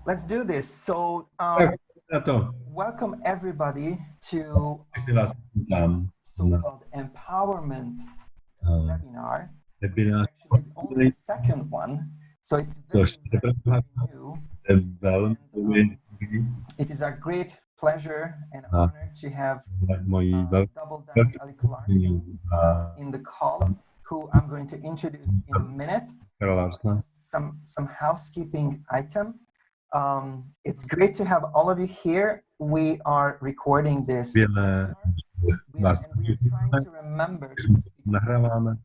let's do this. So, Tak, na to. welcome everybody to Všechny vás vítám na so-called empowerment webinar. webináři, Actually, it's only the second one, so it's což very, je very new. velmi It is our great pleasure and honor to have mojí Double Down Larsen in the call, who I'm going to introduce in a minute. Larsena. Some housekeeping item. It's great to have all of you here. We are recording this. Skvělé, We are trying to remember to speak nahráváme.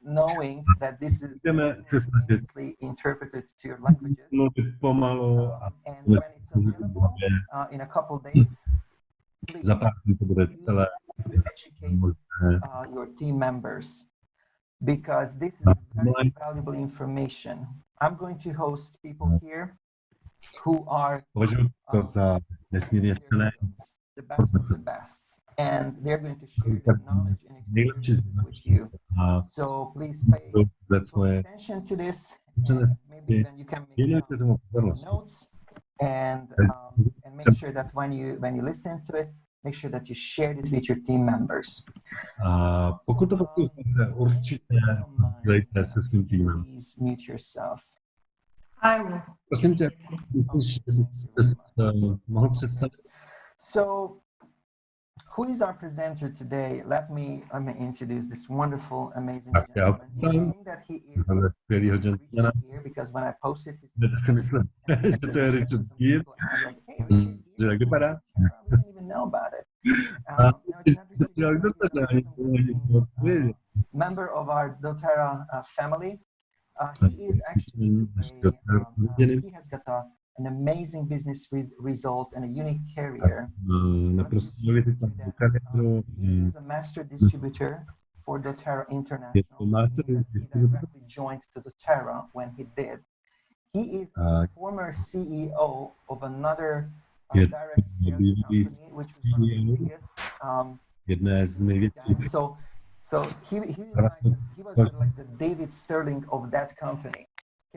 knowing that this is Budeme se snažit easily interpreted to your languages. mluvit pomalu a And when it's available in a couple days, please za pár dní to bude celé educate možné. your team members, because this is very valuable information. I'm going to host people here who are Považuji to za nesmírně cenné the best of the best, and they're going to share their knowledge and experiences with you. a So please pay vůbec svoje attention to this, přenesy. and maybe then you can make Věnujte tomu some pozornost. notes, and make sure that when you listen to it, make sure that you share it with your team members. A pokud to posloucháte, určitě sdílejte se svým týmem. Please mute yourself. Prosím tě, myslíš, že byste se mohl představit? So, who is our presenter today? Let me introduce this wonderful, amazing Tak já ho gentleman. představím. I think that he is Tohle skvělýho gentlemana. here because when I posted his Tak si myslím, že to je Richard Gere, že tak vypadá. we didn't even know about it. A It's not really kdo to dá, nic neodpověděl. member of our doTERRA family. He is actually he has got an amazing business result and a unique career. Naprosto neuvěřitelnou kariéru. He is a master distributor for doTERRA International. Je to master He distributor. directly joined to doTERRA when he did. He is a former CEO of another Je direct sales bývalý company, which is one of the CEO biggest. jedné z největších. So he was like the David Sterling of that company.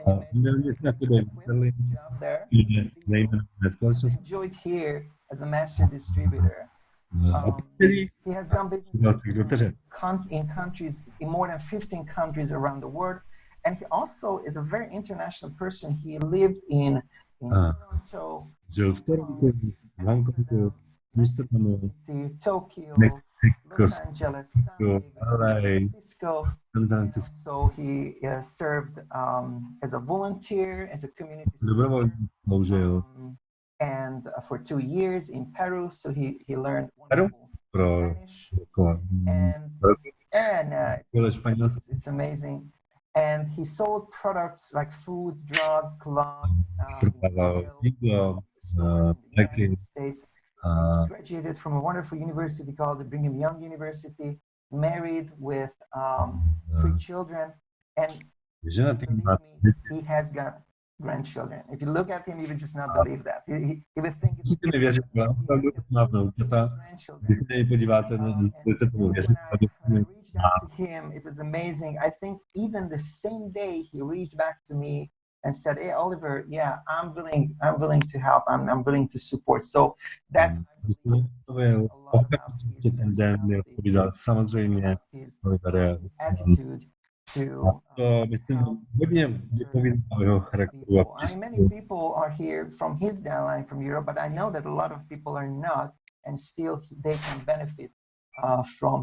Can you Měl něco jako David Sterling, job there? je nejmenované společnosti. Enjoyed here as a master distributor. A který He has done business vlastně k doteře. in countries, in more than 15 countries around the world. And he also is a very international person. He lived in Toronto, Žil v Torontu, v Hongkongu, v Amsterdamu, Tokyo, Mexico, Los Angeles, San Diego, LA, San Francisco. San Francisco. So he served as a volunteer, as a community Dobrovolně sloužil and for 2 years in Peru. So he learned Peru? wonderful pro Spanish, jako, and bylo španělské. it's amazing. And he sold products like food, drug, club, Prodával jídlo, léky. States. a He graduated from a wonderful university called the Brigham Young University, married with 3 children, and ženatý believe má me, he has got grandchildren. If you look at him, you would just not believe that. He would think it's Určitě mi věřit, ale opravdu má vnoučata. grandchildren. Když se na něj podíváte, budete tomu věřit. When I reached out to him, it was amazing. I think even the same day he reached back to me and said, "Hey, Oliver, yeah, I'm willing to help. I'm willing to support." So that To byl okamžitě ten den, měl povídat samozřejmě, his Olivere. attitude to To myslím, hodně vypovídá o jeho charakteru a people. I mean, many people are here from his downline from Europe, but I know that a lot of people are not, and still they can benefit from.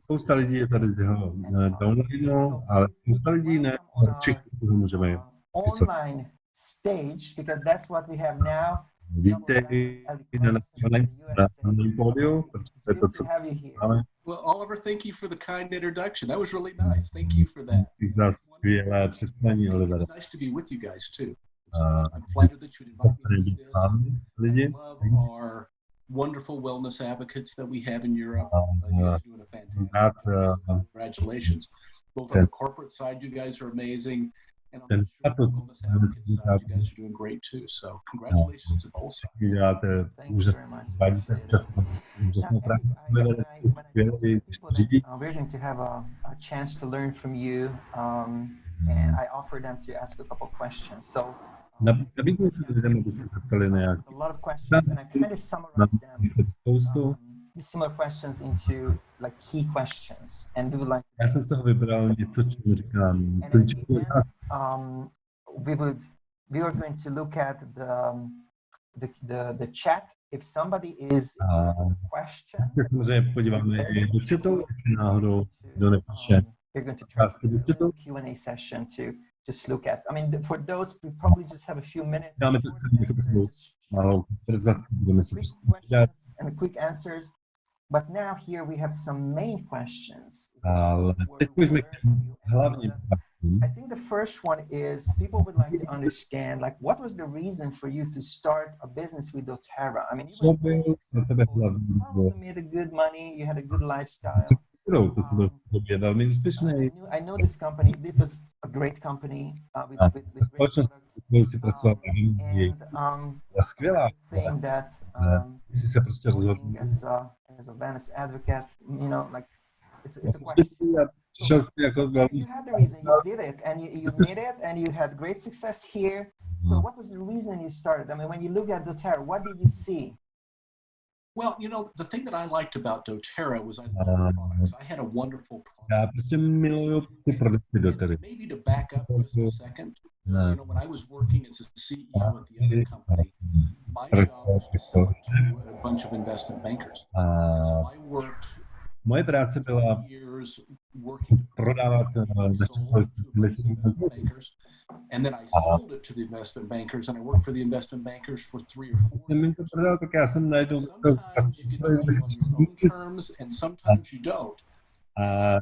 Spousta lidí je tady z jeho downlineu, ale spousta lidí ne, všichni to můžeme vysvětlit. Online stage, because that's what we have now. Vítej na našem pódiu, protože to, co máme, Well, Oliver, thank you for the kind introduction. That was really nice. Thank you for that. za skvělé představení, Olivere. It's nice to be with you guys too. I'm flattered that you'd invite me to do Být this. s vámi, I lidi. love our wonderful wellness advocates that we have in Europe. You guys are doing a fantastic Rád, job. Congratulations. Both on the corporate side, you guys are amazing. And on the wellness advocate side, you guys are doing great too. So congratulations to both sides. vy děláte úžasnou práci, Olivere, jste skvělý, řídí. We're going to have a chance to learn from you, and I offer them to ask a couple questions. So Nabídnu se lidem, aby se zeptali na nějaké a lot of questions, and I kind of summarized them. spoustu. These similar questions into like key questions, and we would like. Já jsem z toho vybral něco, čemu říkám And at klíčové the end, otázky. we were going to look at the chat. If somebody is question, Se samozřejmě podíváme i do chatu, jestli náhodou kdo nepíše we're going to try otázky do chatu. Q&A session to just look at. I mean, for those, we probably just have a few minutes. Dáme teď jako takovou malou konverzaci, budeme si Quick prostě povídat. questions and quick answers. But now here we have some main questions. Ale teď pojďme k těm hlavním otázkám. I think the first one is people would like to understand, like, what was the reason for you to start a business with doTERRA? I mean, you Co were byl pro tebe hlavní důvod? you made a good money, you had a good lifestyle. Ty jsi byl v době velmi úspěšný. I know this company. This was a great company with Ta great společnost, products. s kterou si pracoval, je skvělá. Saying that Ty jsi se prostě rozhodl. as a wellness advocate, you know, like it's a question. Přišel jsi jako velmi You had the reason you did it, and you made it, and you had great success here. So, what was the reason you started? I mean, when you look at doTERRA, what did you see? Well, you know, the thing that I liked about doTERRA was I loved the products. I had a wonderful product. Já prostě miluju ty produkty doTERRA. Maybe to back up just a second, you know, when I was working as a CEO at the other company, my job was to sell to a bunch of investment bankers. So I worked Moje práce byla years working to prodávat naše společnosti bankers, and then I sold it to the investment bankers, and I worked for the investment bankers for 3 or 4 Jsem jim to prodal, tak já jsem najednou Sometimes you get to live on your own terms, and sometimes you don't. a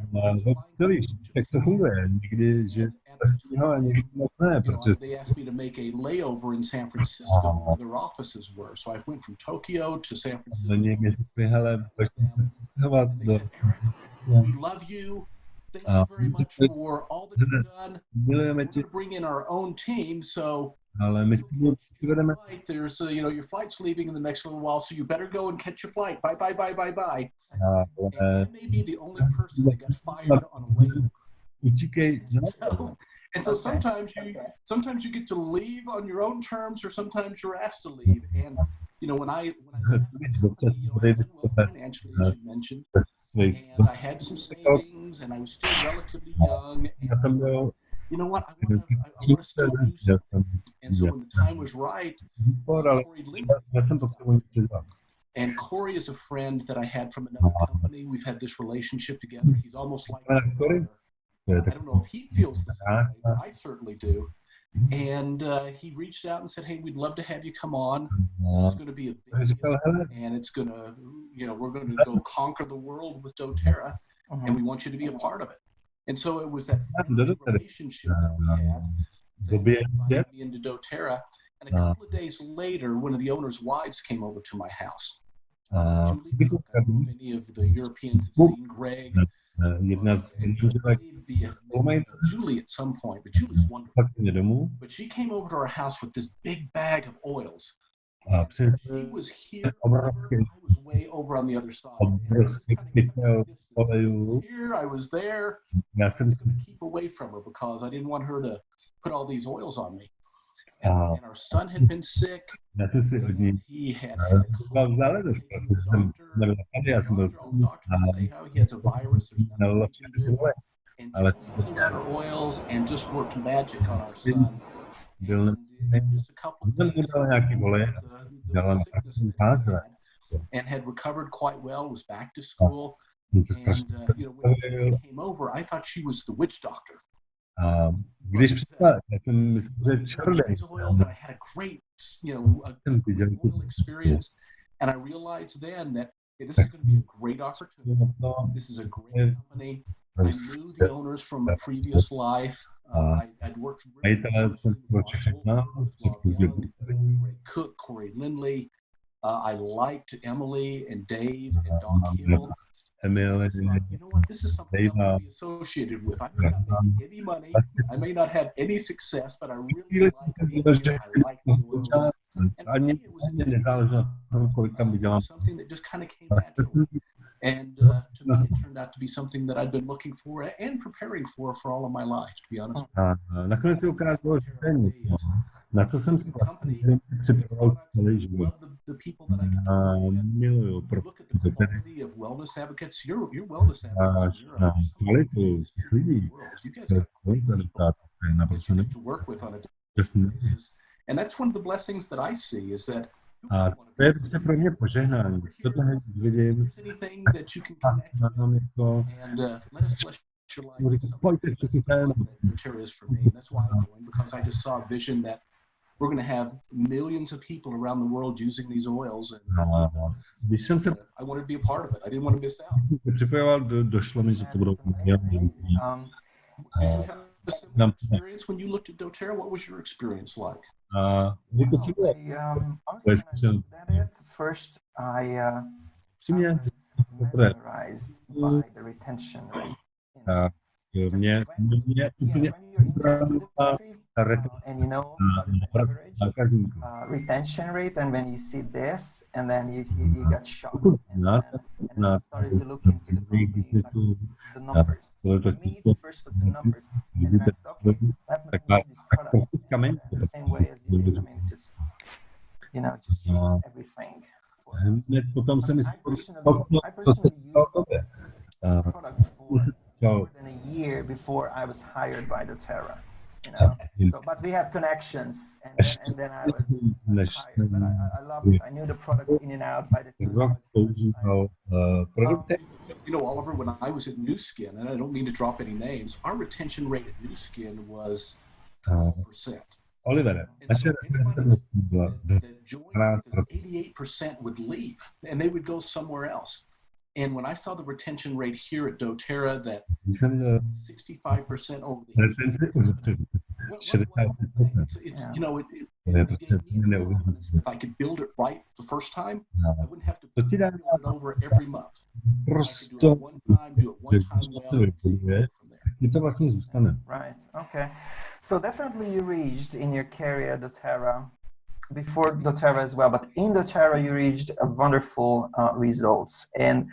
to víš, jak to funguje. Někdy, že vlastně ho a někdy moc ne, You know, protože they asked me to make a layover in San Francisco where their offices were. So I went from Tokyo to San Francisco. oni mě řekli, hele, pojďte se přestěhovat And they do... said, Eric, we love you. Thank you very much for all that you've done. Milujeme We're tě, going to bring in our own team, so ale my s tím přivedeme. there's you know, your flight's leaving in the next little while, so you better go and catch your flight. Bye, bye, bye, bye, bye. And I may be the only person that got fired on a layover. Utíkej. And so sometimes you get to leave on your own terms, or sometimes you're asked to leave. And you know, when I left, you know, I did well financially, as you mentioned, and I had some savings, and I was still relatively young. And you know what? I want to still do something. And so when the time was right, Corey Lind- and Corey is a friend that I had from another company. We've had this relationship together. He's almost like my brother. I don't know if he feels the same way, but I certainly do. And he reached out and said, "Hey, we'd love to have you come on. This is going to be a big deal, and it's going to, you know, we're going to go conquer the world with doTERRA, and we want you to be a part of it." And so it was that friendly relationship that we had that got me into doTERRA. And a couple of days later, one of the owner's wives came over to my house. Julie, I don't know if any of the Europeans have seen Greg. Julie at some point, but Julie's wonderful. But she came over to our house with this big bag of oils. She was here. I was way over on the other side. Here, I was there. I was going to keep away from her because I didn't want her to put all these oils on me. And our son had been sick. He had a doctor say how he has a virus. There's nothing we can do. And she pulled out her oils and just worked magic on our son. And just a couple of days, the sickness that he had, and had recovered quite well, was back to school. And you know, when she came over, I thought she was the witch doctor. Když přišla, já jsem myslel, že černý. I had a great, you know, a oil experience, and I realized then that hey, this is going to be a great opportunity. This is a great company. I knew the owners from a previous life. I'd worked really closely with Greg Cook, Corey Lindley. I liked Emily and Dave and Doc Hill. Emily, you know what? This is something I'm going to be associated with. I may not make any money. I may not have any success, but I really like it. I like the oil. And for me, it was something that just kind of came naturally. And to me, it turned out to be something that I'd been looking for and preparing for all of my life, to be honest. Na co jsem se připravoval celý život. Miluju na kvalitu těch lidí, to je velice adaptát, to je naprosto nepřesný. A to je prostě pro mě požehnání. Tohle vidím a mám jako pojďte všichni ten. We're going to have millions of people around the world using these oils, and I wanted to be a part of it. I didn't want to miss out. Připojoval, došlo mi, že to budou Did you have a similar experience when you looked at doTERRA? What was your experience like? Honestly, when I looked at it, first I was mesmerized by the retention rate. mě úplně and you know retention rate, and when you see this, and then you got shocked, and then I started to look into the company, the numbers. For me, first was the numbers, and then I said, okay, let me use this product the same way as you did. I mean, just change everything. Potom jsem I personally used products for more than a year before I was hired by doTERRA. So, but we had connections, and then I was hired. But I loved it. I knew the products in and out by the time. Oliver, when I was at New Skin, and I don't mean to drop any names, our retention rate at New Skin was 12%. Oliver, that joined because 88% would leave, and they would go somewhere else. And when I saw the retention rate here at doTERRA, that 65% over the if I could build it right the first time, I wouldn't have to build it over every month. I could do it one time well, from there. Right. Okay. So definitely you reached in your career doTERRA, before doTERRA as well, but in doTERRA you reached wonderful results, and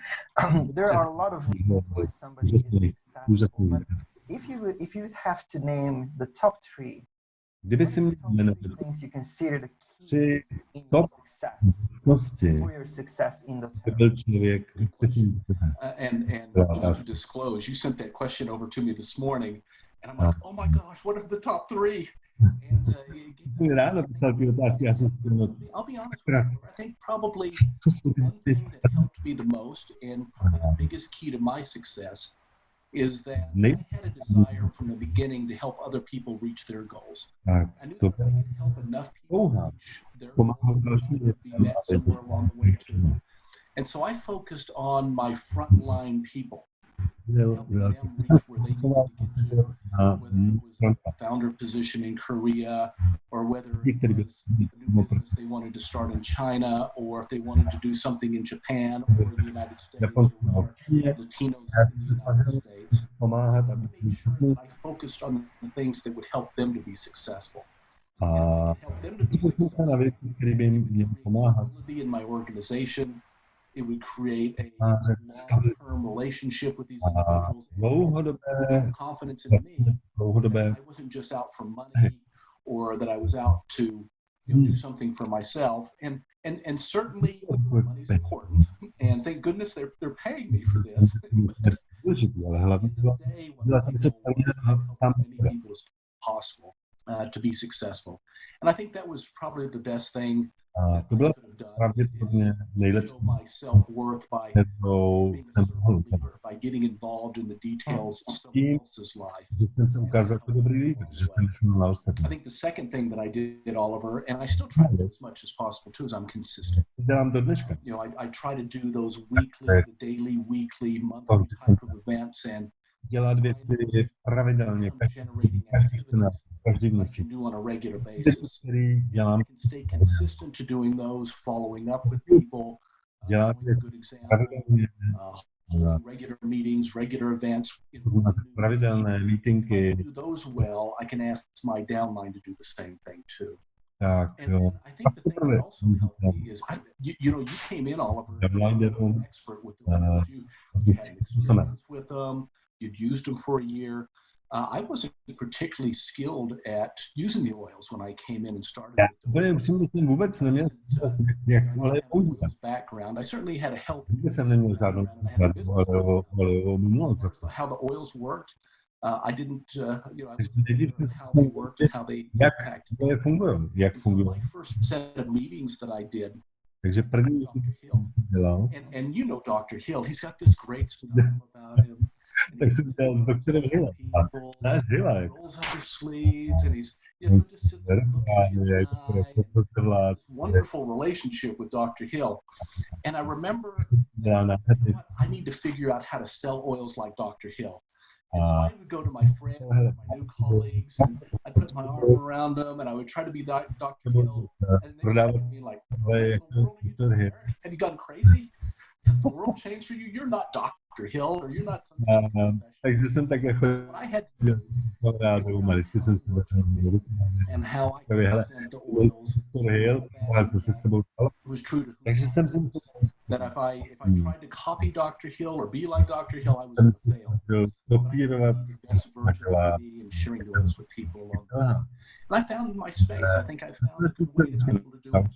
there are a lot of reasons why somebody is successful. But if you would have to name the top three, things you consider the keys in your success, for your success in doTERRA. And just to disclose, you sent that question over to me this morning, and I'm like, oh my gosh, what are the top three? And I'll be honest with you, I think probably one thing that helped me the most, and probably the biggest key to my success, is that I had a desire from the beginning to help other people reach their goals. I knew that if I could help enough people reach their goals, I would be met somewhere along the way too. And so I focused on my frontline people. Helping them reach where they needed to get to, whether it was a founder position in Korea, or whether it was a new business they wanted to start in China, or if they wanted to do something in Japan or the United States, or Latinos in the United States. I made sure that I focused on the things that would help them to be successful. Help them to be successful. In my organization, it would create a long-term relationship with these individuals, and confidence in me. I wasn't just out for money, or that I was out to do something for myself. And certainly money is important, and thank goodness they're paying me for this. At the end of the day, what I want as many people as possible to be successful. And I think that was probably the best thing to bylo pravděpodobně nejlepší. Tím, že jsem se ukázal jako dobrý lídr, že jsem myslel na ostatní. I think the second thing that I did, Oliver, and I still try to do as much as possible too, is I'm consistent. Dělám do dneška. I try to do those weekly, the daily, weekly, monthly type of events, and dělat věci pravidelně, každý scénář, každý měsíc. On a regular basis. I can stay consistent to doing those, following up with people. Dělat věci pravidelně. Regular meetings, regular events. Pravidelné meetingy. If I do those well, I can ask my downline to do the same thing too. Tak, and I think the thing that also helped me is, you came in, Oliver, an expert with the you had experience with them. You'd used them for a year. I wasn't particularly skilled at using the oils when I came in and started Já, with the úplně upřímně jsem vůbec neměl vlastně, jak olej používat. background. I certainly had a health Vůbec jsem neměl žádnou olejovou minulost. how the oils worked. I didn't, I Takže wasn't nejdřív sure jsem how they worked and how they jak impacted. oleje fungují, jak fungují. My first set of meetings that I did, Takže první Dr. Hill, dělal, and you know Dr. Hill, he's got this great style about him. tak jsem dělal s doktorem Hillem. A znáš Hilla, jak Rolls up his sleeves and he's just sitting there looking at you and this wonderful relationship with Dr. Hill. And I remember I need to figure out how to sell oils like Dr. Hill. And so I would go to my friends, my new colleagues, and I'd put my arm around them, and I would try to be Dr. Hill. And they would look at me like, have you gone crazy? Has the world changed for you? You're not Dr. Hill, or you're not some takže jsem takhle chodil What I had to do vždycky jsem si and how I present the oils to se s tebou dal. was true to who Takže jsem si myslel, that if I tried to copy Dr. Hill or be like Dr. Hill, I was going to fail. že kopírovat The best version of me and sharing the oils with people along the way. And I found my space. I think I found a good way to be able to do it. I'm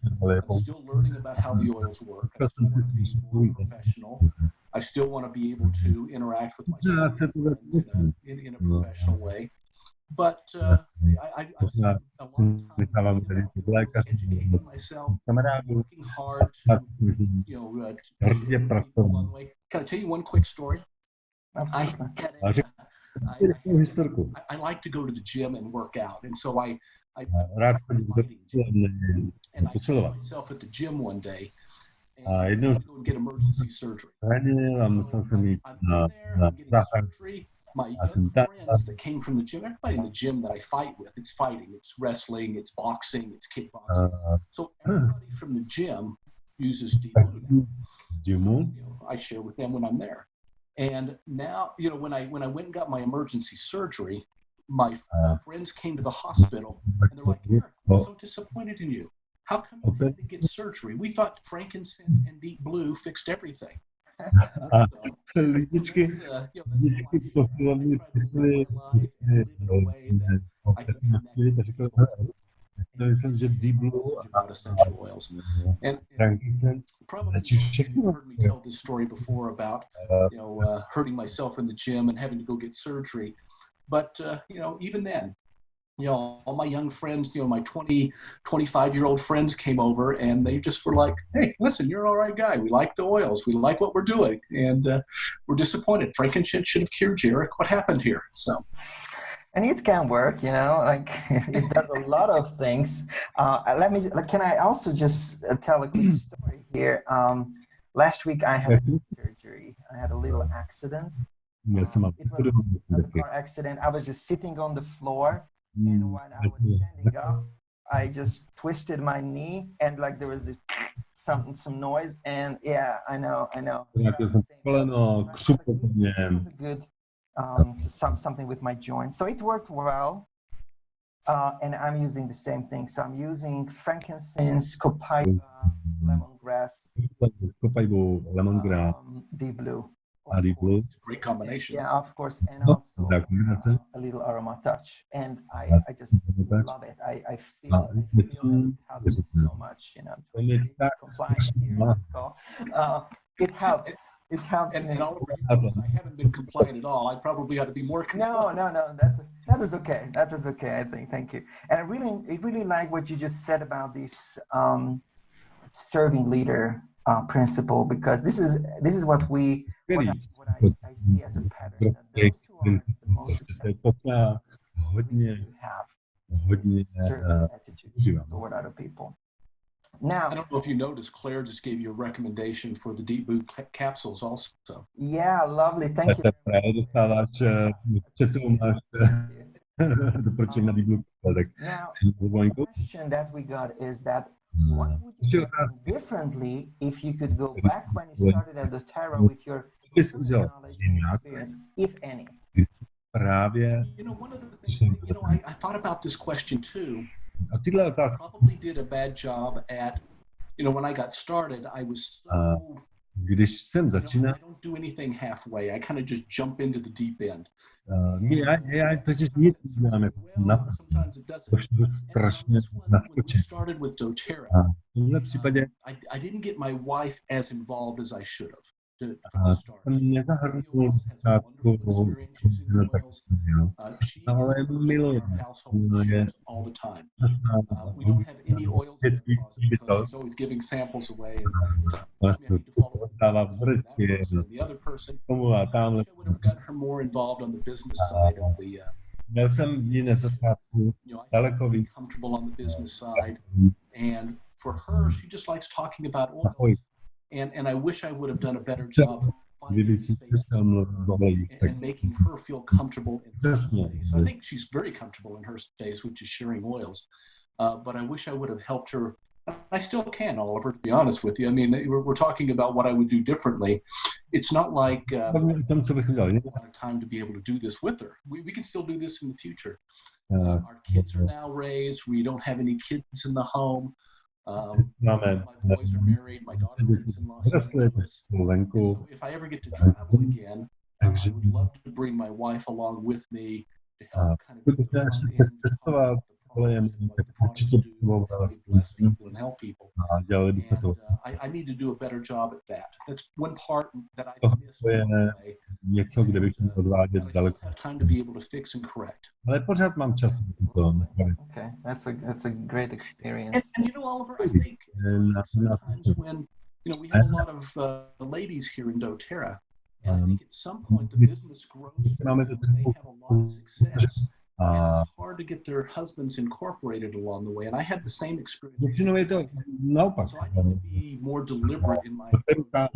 still learning about how the oils work. I still want to be more professional. I still want to be able to interact with my friends in a professional way. But I spent a long time educating myself, working hard to, to along the way. Can I tell you one quick story? I like to go to the gym and work out, and so I saw myself at the gym one day, and I had to go and get emergency surgery. I'm getting surgery. My young friends that came from the gym, everybody in the gym that I fight with, it's fighting, it's wrestling, it's boxing, it's kickboxing. So everybody from the gym uses Deep Blue. I share with them when I'm there. And now, when I went and got my emergency surgery, my friends came to the hospital and they're like, Eric, we're so disappointed in you. How come you had to get surgery? We thought frankincense and Deep Blue fixed everything. Lidičky posílali myslím, že Deep Blue a frankincense letí všechno. Heard me tell this story before about hurting myself in the gym and having to go get surgery, but even then, all my young friends, my 25-year-old friends came over and they just were like, hey, listen, you're an all right guy. We like the oils. We like what we're doing. And we're disappointed. Frankincense should have cured you, Eric. What happened here? So. And it can work, like it does a lot of things. Can I also just tell a quick story here? Last week I had surgery. I had a little accident. It was a car accident. I was just sitting on the floor. And when I was standing up, I just twisted my knee, and there was this some noise. And yeah, I know. It was a good something with my joint. So it worked well, and I'm using the same thing. So I'm using frankincense, copaiba, lemongrass, Deep Blue. Deep Blue. Great combination. Yeah, of course, and also a little aroma touch, and I just love it. I feel it helps so much, it helps. It helps. And I haven't been compliant at all. I probably ought to be more compliant. No. That is okay. That is okay. I think. Thank you. And I really like what you just said about this serving leader principle, because this is what I see as a pattern, that those who are the most successful have certain attitude toward other people. Now, I don't know if you noticed, Claire just gave you a recommendation for the Deep Blue capsules also. Yeah, lovely. Thank you. Now, the question that we got is that what would you do differently if you could go back when you started at the Terra with your knowledge and experience, if any? One of the things, I thought about this question too. I probably did a bad job at, when I got started, I was so když jsem začínal, I don't do anything halfway. I kind of just jump into the deep end. já totiž nic nedělám jako napadne. Sometimes it doesn't. To všechno strašně When we naskočím. started with doTERRA, A v tomhle případě I didn't get my wife as involved as I should have. jsem nezahrnul v začátku, co bylo tak měl. Ale miluje je We don't have any oils in the closet because she's always giving samples away. vlastně dává vzorky The other person, tomu a tamhle. I would have got her more involved on the business side of the. Měl jsem ji na začátku daleko víc. Comfortable on the business side, and for her, she just likes talking about oils. And I wish I would have done a better job Kdyby si přestal mluvit o olejích, tak and making her feel comfortable in her space. I think she's very comfortable in her space, which is sharing oils. But I wish I would have helped her. I still can, Oliver, to be honest with you. I mean, we're talking about what I would do differently. It's not like tom, co bych udělal. time to be able to do this with her. We can still do this in the future. Our kids are now raised. We don't have any kids in the home. My boys are married. My daughter lives in Los Angeles. So if I ever get to travel again, I would love to bring my wife along with me to help kind of and help people. And I need to do a better job at that. That's one part that I missed. Něco, kde bych měl odvádět daleko. Have time to be able to fix and correct. Ale pořád mám čas na to. Okay, that's a great experience. And you know, Oliver, I think sometimes when we have a lot of ladies here in doTERRA, and I think at some point the business grows and they have a lot of success. And it's hard to get their husbands incorporated along the way. And I had the same experience. Většinou je to naopak. So I need to be more deliberate in my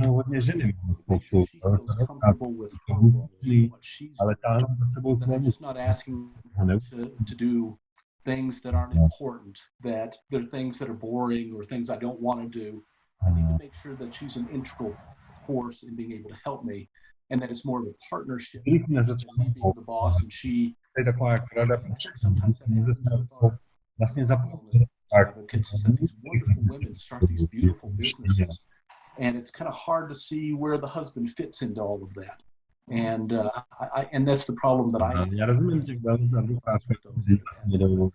hodně ženy spoustu. Ale táhnu za sebou I'm svému. just not asking to do things that aren't important, that they're things that are boring or things I don't want to do. I need to make sure that she's an integral force in being able to help me, and that it's more of a partnership. Me being the boss and she. Je taková jak rada. Sometimes that happens with our Vlastně advocates is that these wonderful women start these beautiful businesses, and it's kind of hard to see where the husband fits into all of that. And that's the problem that I Já rozumím těch velmi advokátů, kteří vlastně jdou.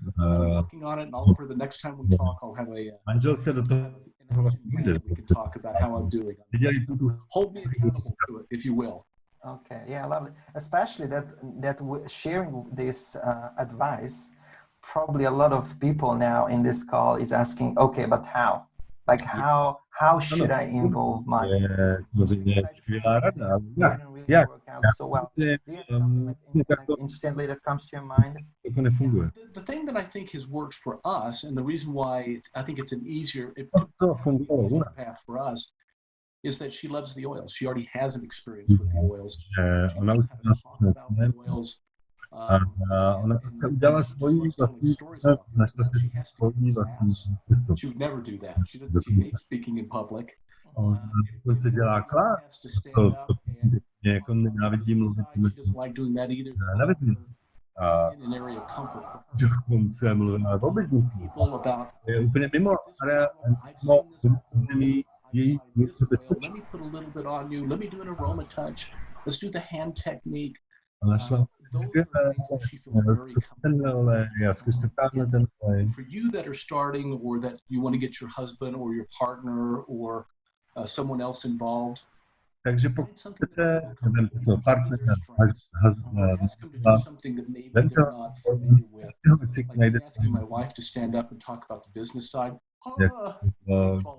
Working on it, and Oliver, the next time we talk, I'll have a Manžel se do toho we can talk about how I'm doing. Hold me accountable to it, if you will. Okay, yeah, lovely. Especially that sharing this advice, probably a lot of people now in this call is asking, okay, but how? Like how should I involve my? Yeah. Work out so well. Do you have something like instantly that comes to your mind? The thing that I think has worked for us, and the reason why I think it's an easier path for us, is that she loves the oils. She already has an experience with the oils. She would never do that. She hates speaking in public. On se dělá klás, jako nenávidí mluvit na veřejnosti. Dokonce mluvila o biznisu. Je úplně mimo zemí její bezpečí. Let me put a little bit on you. Let me do an aroma touch. Let's do the hand technique. For you that are starting, or that you want to get your husband or your partner or someone else involved. Takže pokud chcete, svého partnera,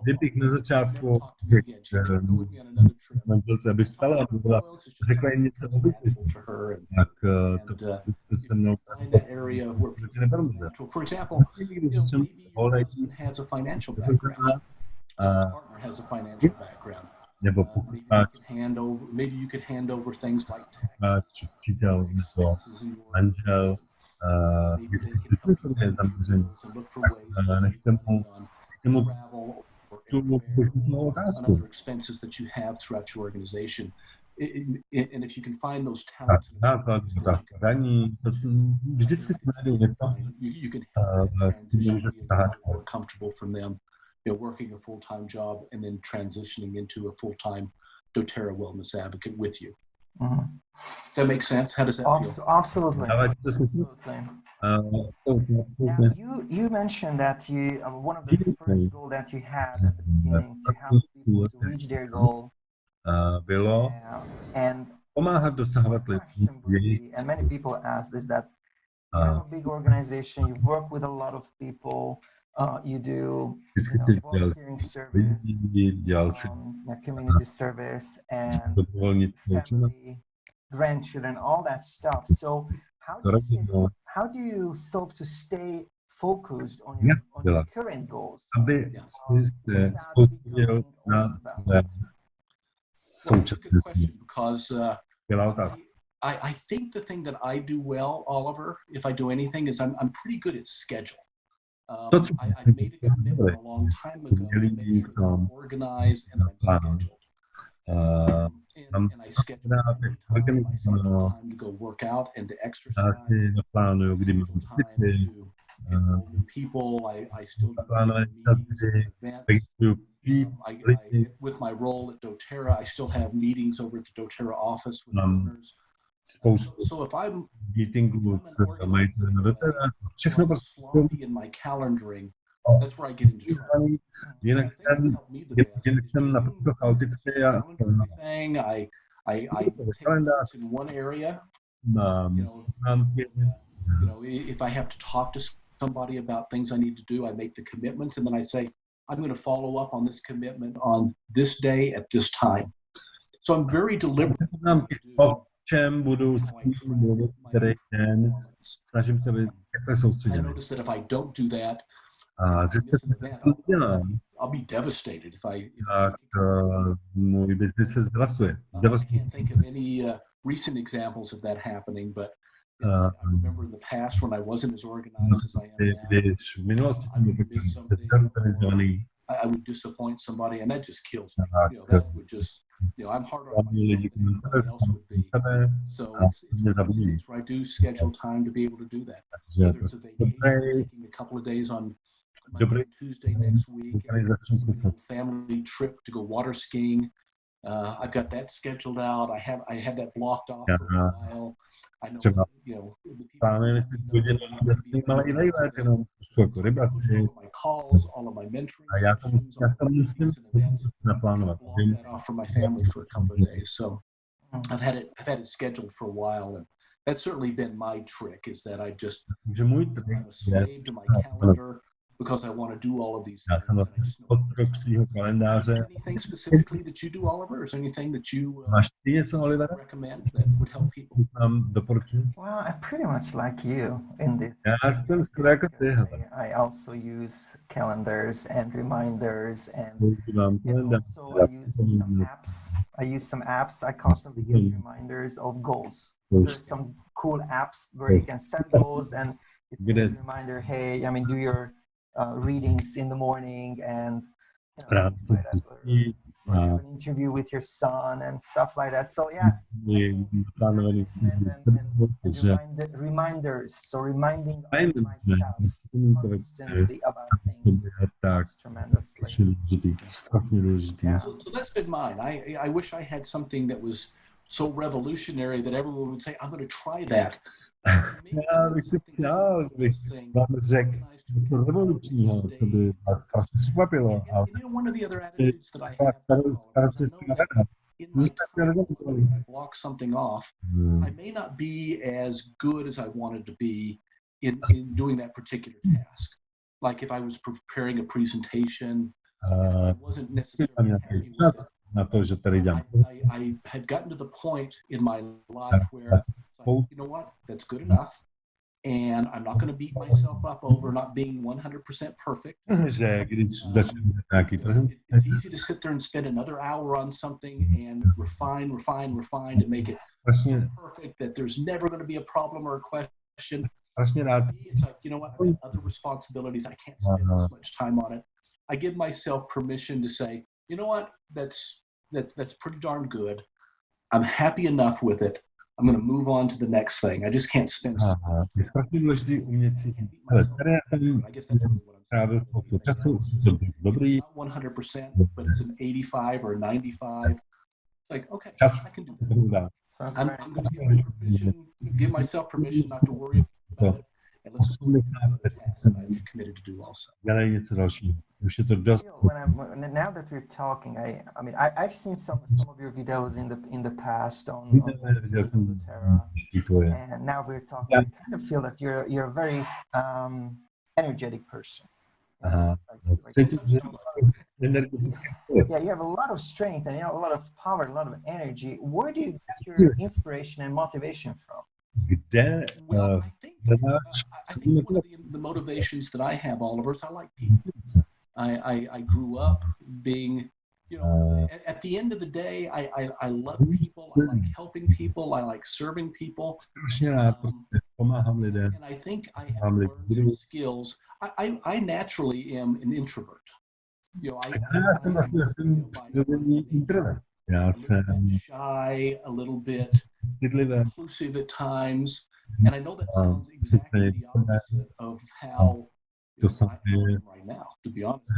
kdybych na začátku manželce, aby vstala a byla, řekla jim něco o biznisu, tak to se mnou nebudu mluvit. Někdy začnu olejit, nebo pokud máš přítel nebo manžel, je zaměřený, tak nechte mu tu biznisovou otázku. Daní, vždycky si najdou něco, ty můžete tahat. working a full-time job and then transitioning into a full-time doTERRA wellness advocate with you. Mhm. That makes sense? How does that feel? Absolutely. Dávat to smysl? Now, you mentioned that one of the first goals that you had at the beginning to help people to reach their goal, Bylo and pomáhat dosahovat my question would be, and many people ask this, that you have a big organization, you work with a lot of people, you do volunteering service, dělal si community service, and dobrovolnice family, grandchildren, all that stuff. So how do you solve to stay focused on your current goals? aby si se soustředil na své současné otázky. I think the thing that I do well, Oliver, if I do anything, is I'm pretty good at schedule. I made a commitment a long time ago to make sure that I'm organized and I'm scheduled. And I schedule time, I schedule time to go work out and to exercise. Naplánuju, kdy mám cvičit, People, I still do events. With my role at doTERRA, I still have meetings over at the doTERRA office with owners. So if I'm meetingů s majitelem doTERRA, všechno sloppy in my calendaring, that's where I get into trouble. Jinak jsem naprosto chaotický a I take notes in one area. If I have to talk to somebody about things I need to do, I make the commitments, and then I say, I'm going to follow up on this commitment on this day at this time. So I'm very deliberate. Čem budu s kým mluvit, který den, snažím se být takhle soustředěný. I notice that if I don't do that, I'll be devastated if I můj biznis se zdevastuje. I can't think of any recent examples of that happening, but I remember in the past when I wasn't as organized as I am now, I would disappoint somebody, and that just kills me. That would just, I'm harder on myself than anyone else would be. So it's one of those things where I do schedule time to be able to do that. Whether it's a vacation, taking a couple of days on Monday, Tuesday next week, a family trip to go water skiing. I've got that scheduled out. I had that blocked off for a while. I know, the people my calls, all of my mentoring sessions, all my meetings and events, block that off for my family for a couple of days. So I've had it scheduled for a while, and that's certainly been my trick, is that I'm a slave to my calendar, because I want to do all of these things. Anything specifically that you do, Oliver? Is there anything that you recommend that would help people? Well, I'm pretty much like you in this. I also use calendars and reminders, and also I use some apps. I constantly get reminders of goals. There's some cool apps where you can set goals, and it's a reminder, hey, do your readings in the morning, and things like that, or an interview with your son and stuff like that. So and reminders, so reminding myself constantly about things tremendously. So that's been mine. I wish I had something that was so revolutionary that everyone would say, I'm going to try that. One of the other attitudes that I have, I block something off. I may not be as good as I wanted to be in doing that particular task. Like if I was preparing a presentation, I wasn't necessarily happy with it. I had gotten to the point in my life where it's like, you know what, that's good enough, and I'm not going to beat myself up over not being 100% perfect. It's easy to sit there and spend another hour on something and refine to make it so perfect that there's never going to be a problem or a question. It's like, you know what, I've got other responsibilities, I can't spend this much time on it. I give myself permission to say, you know what, that's pretty darn good. I'm happy enough with it. I'm going to move on to the next thing. I just can't spend so much time. I guess that's really what I'm trávil spoustu času, už to byl dobrý. Not 100%, but it's an 85 or a 95. Like, okay, Čas I can do to that. dá. I'm going to give myself permission not to worry about it. And let's go do the task that I've committed to do also. Dělej něco dalšího. Už je to dost. Now that we're talking, I mean, I've seen some of your videos in the past on Terra, and now we're talking. I kind of feel that you're a very energetic person. Yeah, you have a lot of strength and a lot of power, a lot of energy. Where do you get your inspiration and motivation from? Well, I think one of the motivations that I have, Oliver, is I like people. I grew up being, at the end of the day, I love people. I like helping people. I like serving people. And I think I have learned some skills. I naturally am an introvert. I'm shy, a little bit inclusive at times, and I know that sounds exactly the opposite of how I'm feeling right now, to be honest.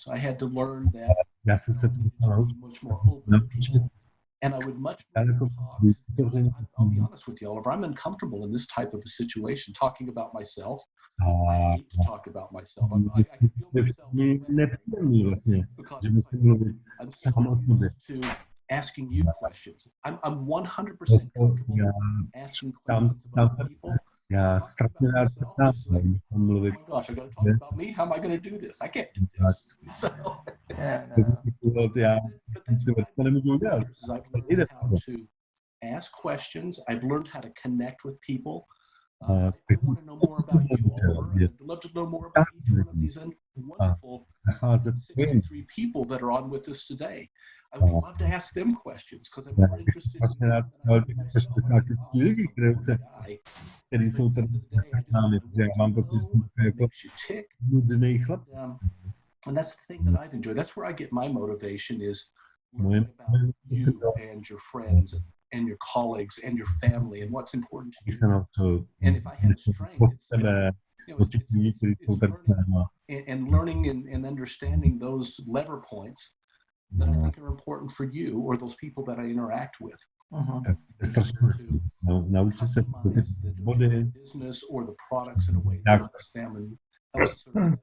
I had to learn that much more open to people, and I would much rather talk. I'll be honest with you, Oliver, I'm uncomfortable in this type of a situation, talking about myself. I hate to talk about myself. I can feel myself because I'm so used to asking you questions. I'm 100% comfortable asking questions about people. Já strašně rád ptám, oh my gosh, I got to talk about me. How am I going to do this? I can't do this. So, Yeah, but that's what I've learned how to ask questions. I've learned how to connect with people. I want to know more about you, Oliver. I'd love to know more about each one of these wonderful 63 people that are on with us today. I would love to ask them questions because I'm more interested in them than I am myself. Který jsou tady s námi, protože já mám pocit, že to jako nudný chlap. And that's the thing that I've enjoyed. That's where I get my motivation is learning about you and your friends and your colleagues and your family and what's important to you. And if I had strength, and learning and understanding those lever points that I think are important for you or those people that I interact with. Business or the products in a way that helps them and helps serve them.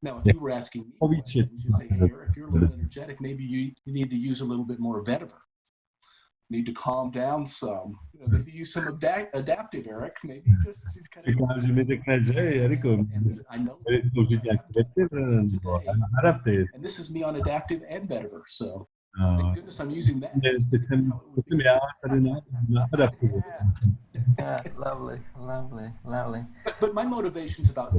Now, if you were asking me, questions, you say, hey, Eric, if you're a little energetic, maybe you need to use a little bit more vetiver. Need to calm down some. Maybe use some adaptive, Eric. Maybe just kind of. I know. And this is me on adaptive and vetiver, so thank goodness I'm using that. Lovely. But my motivation is about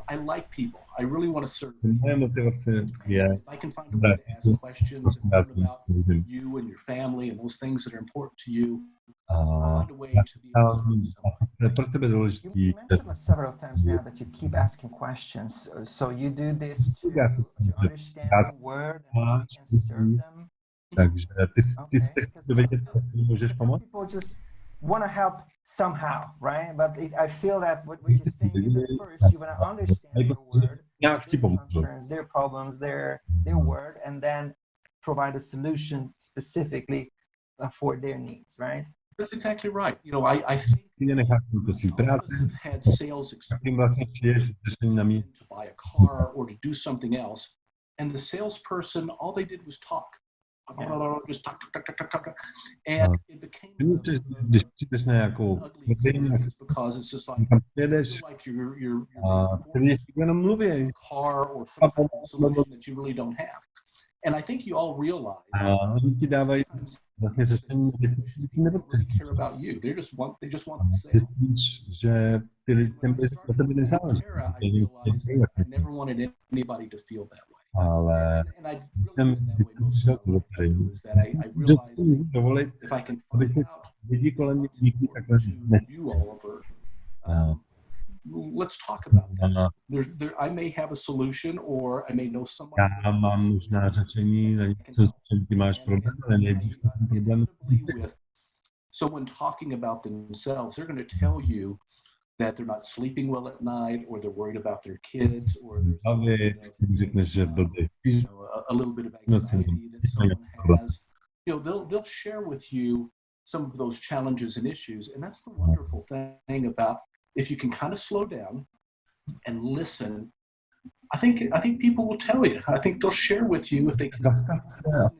I like people. I really want to serve people. If I can find a way to ask questions and learn about you and your family and those things that are important to you, I'll find a way to be able to serve You mentioned several times now that you keep asking questions. So you do this to understand the word and you can serve them. Takže ty jsi vědět, jak můžeš pomoct? People just want to help somehow, right? But I feel that what you're saying is that first you want to understand their word, their concerns, their problems, their word, and then provide a solution specifically for their needs, right? That's exactly right. I think have had sales experience to buy a car or to do something else, and the salesperson, all they did was talk. Just talk. And it became ugly because it's just like you're a car or some kind of solution that you really don't have. And I think you all realize they don't really care about you. They just want the sale. I never wanted anybody to feel that way. And I really feel that way is that I realize if I can find out you, Oliver, let's talk about that. I may have a solution or I may know someone. Já mám možná řešení na něco, s čím ty máš problém, ale nejdřív to problém. So when talking about themselves, they're going to tell you that they're not sleeping well at night, or they're worried about their kids, or there's řekneš, že blbě spíš, a little bit of noci anxiety that someone has. They'll share with you some of those challenges and issues, and that's the wonderful thing about if you can kind of slow down and listen. I think people will tell you. I think they'll share with you if they can. Zastav se a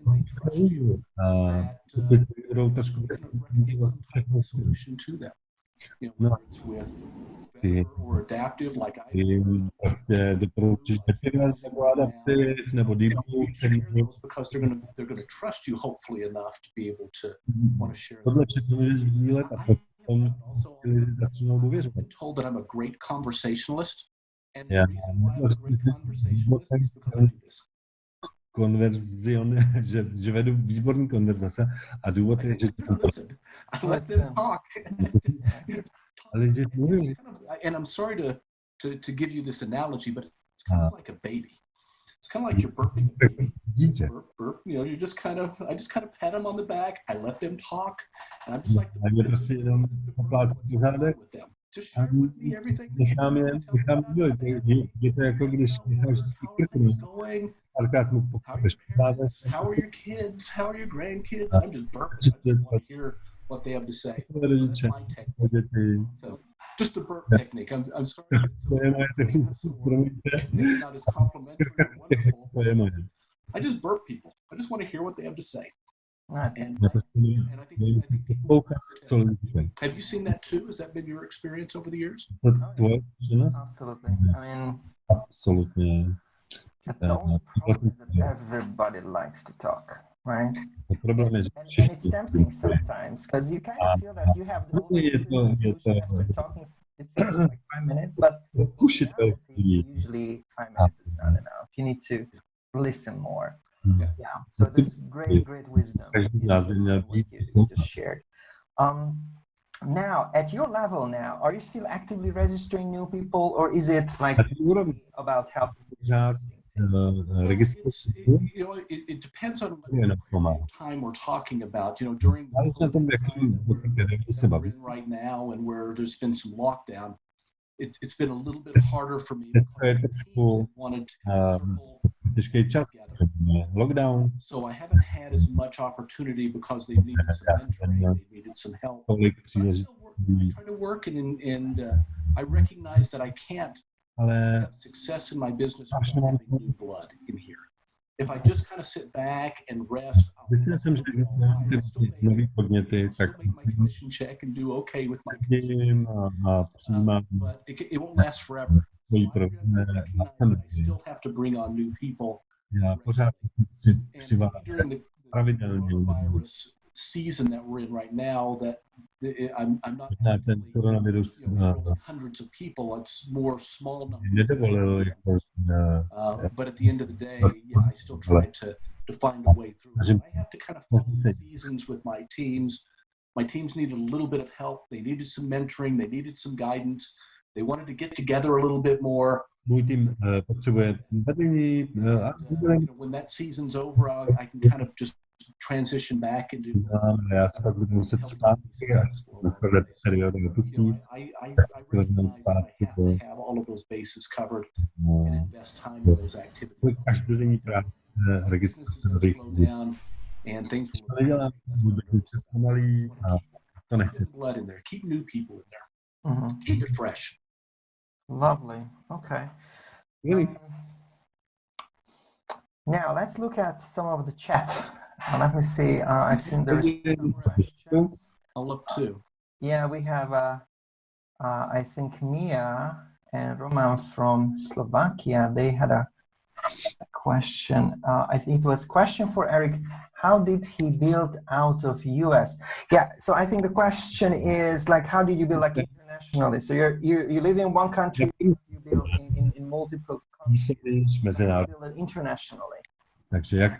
Solution to them. No, It's with ty, or adaptive, like I ty prostě doporučíš depilaci nebo adaptiv nebo debuff, který because they're gonna trust you hopefully enough to be able to want to share. tohle všechno můžeš sdílet a potom ty lidi začnou důvěřovat. I'm told that I'm a great conversationalist, and Yeah. the reason why I'm a great conversationalist is because I do this. Že vedu výborný konverzace a důvod je, že I let them talk. And I'm sorry to give you this analogy, but it's kind of like a baby. It's kind of like you're burping a baby. Burp, burp. You just kind of, I just kind of pet them on the back. I let them talk, and I'm just like with them. Just share with me everything. How are your kids? How are your grandkids? I'm just burping. I just want to hear what they have to say. So that's my technique. So just the burp technique. I'm sorry. It's not as complimentary and wonderful. I just burp people. I just want to hear what they have to say. And I think people, have you seen that too? Has that been your experience over the years? Absolutely. I mean, absolutely. The only problem is that everybody likes to talk, right? And it's tempting sometimes because you kind of feel that you have the only solution after talking. It's like 5 minutes, but usually 5 minutes is not enough. You need to listen more. Yeah. So there's great wisdom you just shared. Now, at your level now, are you still actively registering new people, or is it like about helping? It depends on what time we're talking about. During the time that we're in right now, and where there's been some lockdown, it's been a little bit harder for me because wanted to lockdown. So I haven't had as much opportunity because they needed some mentoring, they needed some help. I try to work, and I recognize that I can't have success in my business without having new blood in here. If I just kind of sit back and rest, I'll still make my commission check and do okay with my commission. But it won't last forever. I still have to bring on new people. During the coronavirus season that we're in right now, that I'm not hundreds of people. It's more small numbers. But at the end of the day, I still try to find a way through. I have to kind of follow seasons with my teams. My teams needed a little bit of help. They needed some mentoring. They needed some guidance. They wanted to get together a little bit more. When that season's over, I can kind of just transition back into. I recognize that I have to have all of those bases covered and invest time in those activities. Businesses will slow down and things will keep blood in there. Keep new people in there. Mm-hmm. Keep it fresh. Lovely. Okay. Now let's look at some of the chat. Let me see. I've seen there's some questions. I'll look too. Yeah, we have I think Mia and Roman from Slovakia. They had a question. I think it was a question for Eric. How did he build out of US? Yeah, so I think the question is like, how did you build like internationally? So you live in one country, you build in multiple countries, you build it internationally. That's a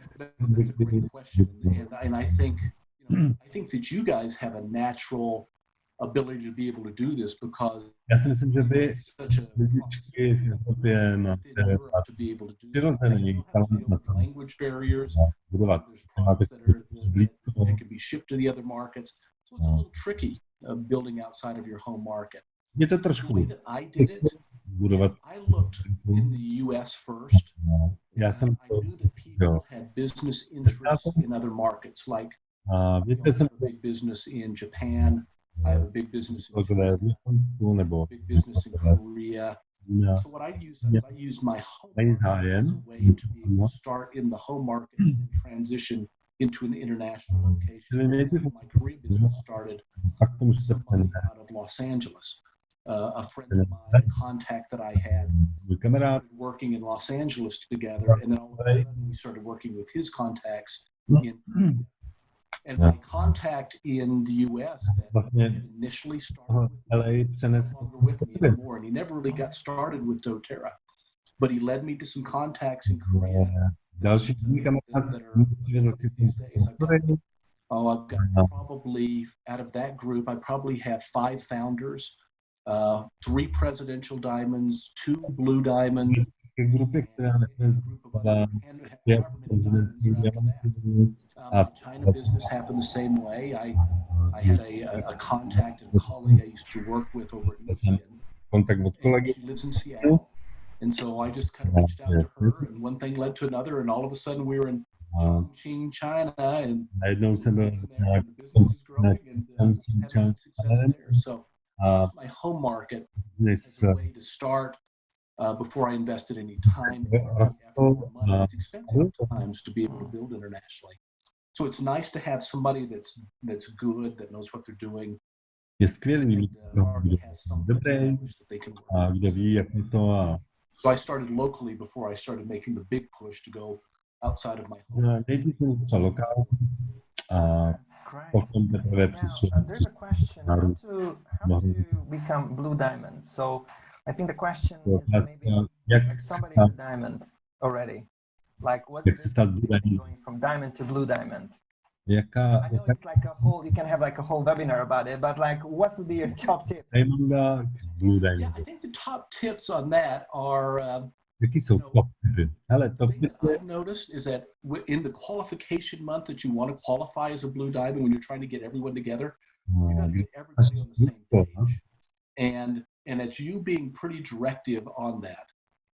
great question, and I think that you guys have a natural ability to be able to do this because such a language barriers. There's products that can be shipped to the other markets, so it's a little tricky building outside of your home market. Je to The trošku way that I did it, budovat. I looked in the US first. Já jsem I to, knew that jo. people had business interests in other markets, like A I víte, jsem have a big business in Japan. I have a big business in kolegové v China, Japonsku nebo big business in Korea. na So what I used is I used my home mají market as a zájem. way to be able to start in the home market and transition into an international location. Čili nejdřív My Korea business started pak to musíte somebody přenést. out of Los Angeles. A friend of mine, a contact that I had, Můj kamarád started working in Los Angeles together, and then all of a sudden we started working with his contacts in Korea. And my contact in the US that vlastně had initially z started toho with me LA no přenes. longer with me anymore, and he never really got started with doTERRA, but he led me to some contacts in Korea Další jiný kamarád mu přivezl k tomu. Oh, I've got probably, out of that group, I probably have 5 founders, 3 presidential diamonds, 2 blue diamonds, Ke grupě, která and a dnes group of other, and je however many diamonds prezidentský are after that. diamantů. My China business happened the same way. I had a contact and colleague I used to work with over in Michigan. Kontakt od And kolegy. she lives in Seattle. And so I just kind of reached out to her, and one thing led to another, and all of a sudden we were in Chongqing, China, and Najednou jsem byl the business is growing and having success there. So it's my home market as a way to start before I invested any time, effort, or money. It's expensive at times to be able to build internationally. So it's nice to have somebody that's good, that knows what they're doing, je skvělý mít and toho, already kdo has je something dobrý established that they can work a with. kdo ví, jak je to a So I started locally before I started making the big push to go outside of my home. nejdřív jsem začal lokálně a Great. potom teprve přišel. There's a question: how to become blue diamond? So I think the question is maybe Jak like se somebody's stát, a diamond already. Like what's jak the se stát difference blue between diamond? going from diamond to blue diamond? Jaká I know it's like a whole, you can have like a whole webinar about it, but like what would be your top tip? zajímavá blue Yeah, diamond? I think the top tips on that are Jaký jsou top typy? Hele, the top thing that typy, I've noticed is that in the qualification month that you want to qualify as a blue diamond, when you're trying to get everyone together, you got to když get everybody on the same to, page, and it's you being pretty directive on that.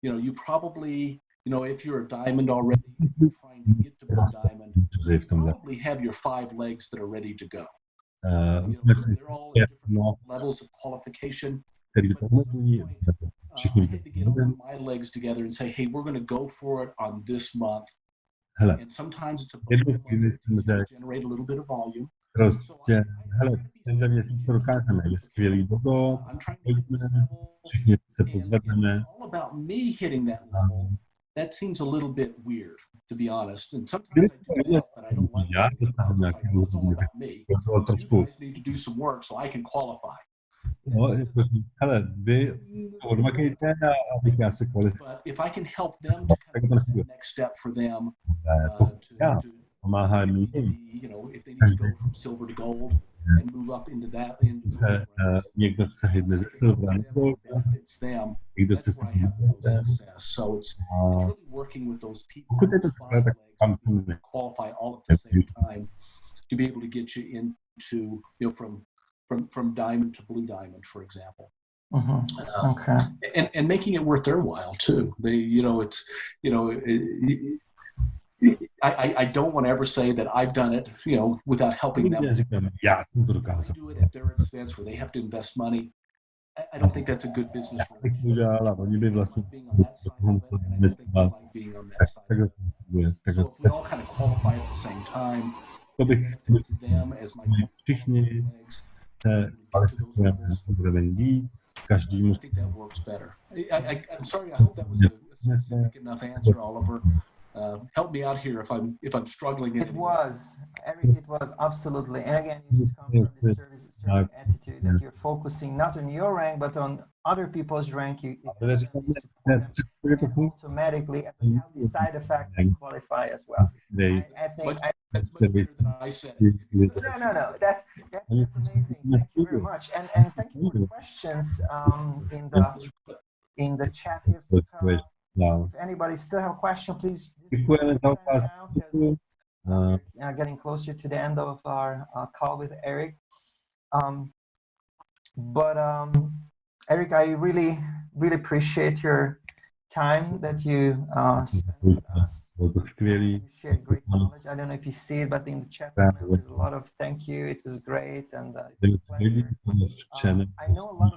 You know, you probably, you know, if you're a diamond already, you're trying to get to blue diamond, je v you tomhle. probably have your 5 legs that are ready to go. Uh, You know, they're all at different no, levels of qualification. který to But at some umožní, point, všichni I vidět. had to get all my legs together and say, hey, we're going to go for it on this month. Hele, And sometimes it's a jednu month chvíli jsem to řekl, generate a little bit of volume. prostě, hele, ten za měsíc to dokážeme, je skvělý dobo, I'm trying to hit this pojďme, level, všichni se and pozvedneme. it's all about me hitting that level. That seems a little bit weird, to be honest. And sometimes I do that, but I don't like Já it. dostávám It's nějaký like, it's all about me. to bylo You trošku, guys need to do some work so I can qualify. no, jako, hele, vy to odmakejte a abych já se kvalifikoval. But if I can help them to kind of take that next step for them, Já to pomáhám maybe, jim, you know, if they need to go from silver to gold and move up into that, into se those ranks, někdo se hydne ze silvra na gold, benefits them. někdo se That's where I have the most stane. success. So it's A really working with those people pokud je to with takhle, 5 tak legs tam to be able jsem to qualify all at the same time to be able to get you into, you know, from diamond to blue diamond, for example. Okay. And making it worth their while too. They, you know, it's, you know, I don't want to ever say that I've done it, you know, without helping them. nikdy neříkám, já jsem to I dokázal. do it at their expense where they have to invest money. I don't think that's a good business Já bych to relationship. udělal a oni by I vlastně like being on that side of it, and I don't think they like being on that side. takhle funguje. Takže So if we all kind of qualify at the same time, to it bych benefits them as my všichni legs. se kvalifikujeme na úroveň víc, každý I musí think that works better. I'm sorry. I hope that was a specific enough answer, Oliver. Help me out here if I'm struggling. In It any way. was, Eric, it was absolutely. And again, you just come from this service attitude that you're focusing not on your rank, but on other people's rank. You Ale říkám, ne, je to funguje, automatically, as a healthy side effect, you qualify as well. I think That's much better than I said. no. That's amazing. Thank you very much, and thank you for the questions in the chat. If anybody still have a question, please. Děkujeme za otázku. Getting closer to the end of our call with Eric. Eric, I really appreciate your time that you spent with us. You shared great knowledge. I don't know if you see it, but in the chat there's a lot of thank you. It was great, and I know a lot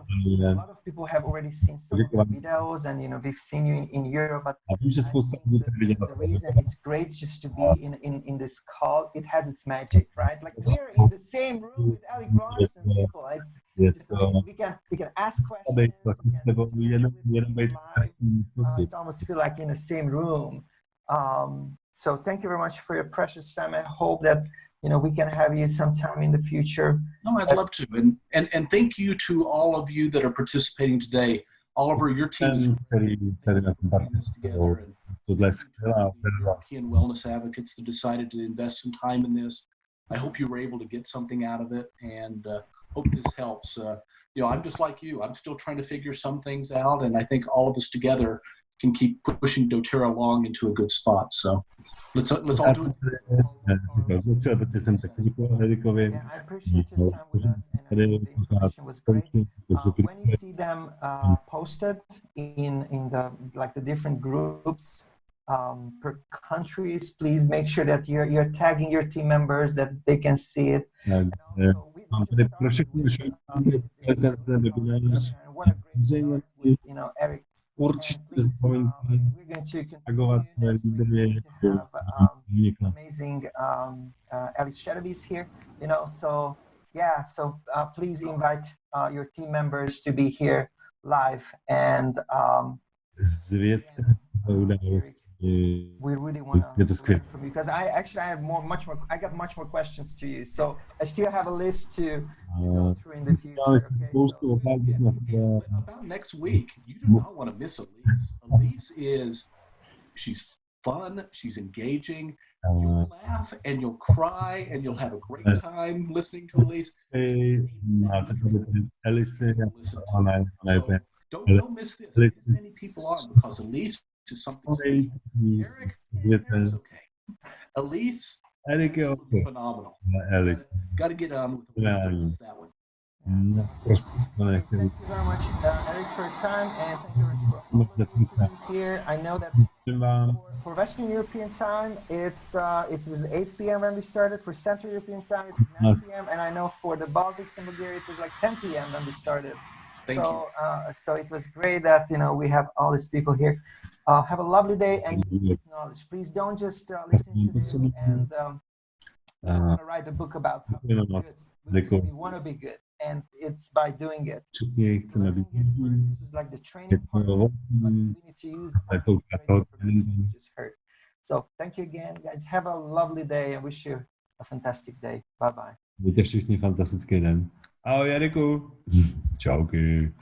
of people have already seen some of the videos, and we've seen you in Europe. But I think the reason it's great just to be in this call, it has its magic, right? Like we're in the same room with Alec Larsen people. It's just amazing. We can ask questions. It's almost feel like in the same room. So thank you very much for your precious time. I hope that we can have you sometime in the future. No, I'd love to. And thank you to all of you that are participating today. Oliver, your team is together. And European wellness advocates that decided to invest some time in this. I hope you were able to get something out of it, and hope this helps. I'm just like you. I'm still trying to figure some things out, and I think all of us together can keep pushing doTERRA along into a good spot. So let's all do it. Yeah, I appreciate your time with us, and the information was great. When you see them posted in the different groups per countries, please make sure that you're tagging your team members that they can see it. And also, what a great start with Eric. Please, we're going to continue to have amazing Alice Shadabi's here, so yeah, so please invite your team members to be here live, and we really want to learn from you, because I have I got much more questions to you, so I still have a list to go through in the future. Okay, about next week, you do not want to miss Elise. She's fun, she's engaging, you'll laugh and you'll cry and you'll have a great time listening to Elise. So don't miss this. As many people on, because Elise is something. Eric is okay. Elise, phenomenal. Got to get on with that one. Thank you very much, Eric, for your time, and thank you for being here. I know that for Western European time, it was 8 p.m. when we started. For Central European time, it was 9 p.m. And I know for the Baltics and Bulgaria, it was like 10 p.m. when we started. So it was great that we have all these people here. Have a lovely day and use knowledge. Please don't just listen to this and write a book about how to be good. We want to be good, and it's by doing it. This is like the training part, but we need to use just heard. So thank you again, guys. Have a lovely day. I wish you a fantastic day. Bye bye. Mějte všichni fantastický den. Ahoj, Jariku. Čauky.